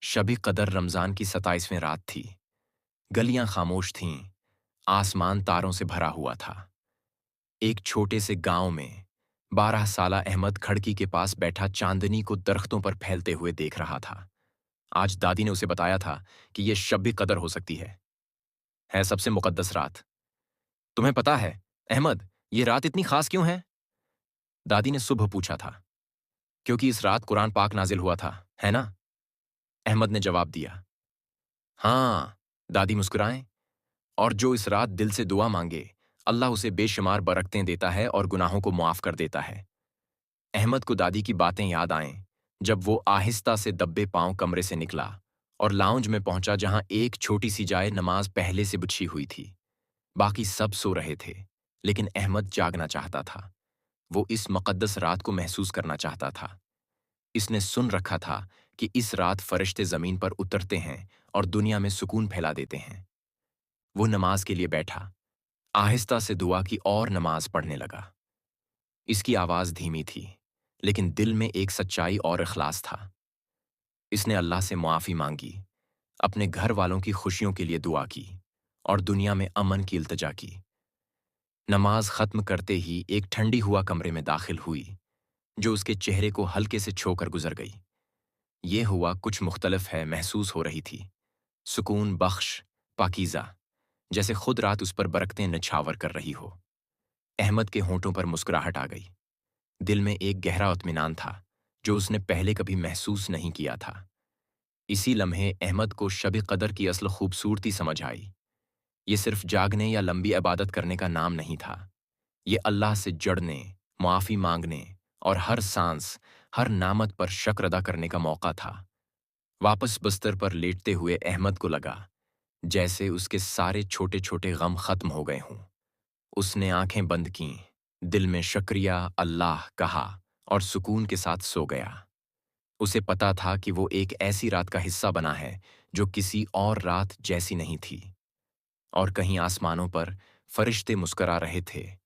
शब कदर रमज़ान की 27वीं रात थी। गलियां खामोश थीं, आसमान तारों से भरा हुआ था। एक छोटे से गांव में 12 साला अहमद खड़की के पास बैठा चांदनी को दरख्तों पर फैलते हुए देख रहा था। आज दादी ने उसे बताया था कि यह शब कदर हो सकती है सबसे मुकद्दस रात। तुम्हें पता है अहमद, ये रात इतनी खास क्यों है? दादी ने सुबह पूछा था। क्योंकि इस रात कुरान पाक नाजिल हुआ था, है ना? अहमद ने जवाब दिया। हाँ, दादी मुस्कुराएं। और जो इस रात दिल से दुआ मांगे, अल्लाह उसे बेशुमार बरकतें देता है और गुनाहों को मुआफ कर देता है। अहमद को दादी की बातें याद आएं जब वो आहिस्ता से दब्बे पांव कमरे से निकला और लाउंज में पहुंचा जहां एक छोटी सी जाए नमाज पहले से बिछी हुई थी। बाकी सब सो रहे थे, लेकिन अहमद जागना चाहता था। वो इस मुकद्दस रात को महसूस करना चाहता था। इसने सुन रखा था कि इस रात फरिश्ते जमीन पर उतरते हैं और दुनिया में सुकून फैला देते हैं। वो नमाज के लिए बैठा, आहिस्ता से दुआ की और नमाज पढ़ने लगा। इसकी आवाज धीमी थी, लेकिन दिल में एक सच्चाई और इखलास था। इसने अल्लाह से मुआफ़ी मांगी, अपने घर वालों की खुशियों के लिए दुआ की और दुनिया में अमन की इल्तिजा की। नमाज खत्म करते ही एक ठंडी हुआ कमरे में दाखिल हुई, जो उसके चेहरे को हल्के से छूकर गुजर गई। ये हुआ कुछ मुख्तलिफ है महसूस हो रही थी। सुकून बख्श, पाकीज़ा, जैसे खुद रात उस पर बरकतें निछावर कर रही हो। अहमद के होंठों पर मुस्कुराहट आ गई। दिल में एक गहरा इत्मीनान था, जो उसने पहले कभी महसूस नहीं किया था। इसी लम्हे अहमद को शब कदर की असल खूबसूरती समझ आई। ये सिर्फ जागने या लंबी इबादत करने का नाम नहीं था। ये अल्लाह से जड़ने, मुआफ़ी मांगने और हर सांस, हर नामत पर शक्र अदा करने का मौका था। वापस बिस्तर पर लेटते हुए अहमद को लगा जैसे उसके सारे छोटे छोटे गम खत्म हो गए हों। उसने आंखें बंद कीं, दिल में शुक्रिया अल्लाह कहा और सुकून के साथ सो गया। उसे पता था कि वो एक ऐसी रात का हिस्सा बना है जो किसी और रात जैसी नहीं थी। और कहीं आसमानों पर फरिश्ते मुस्करा रहे थे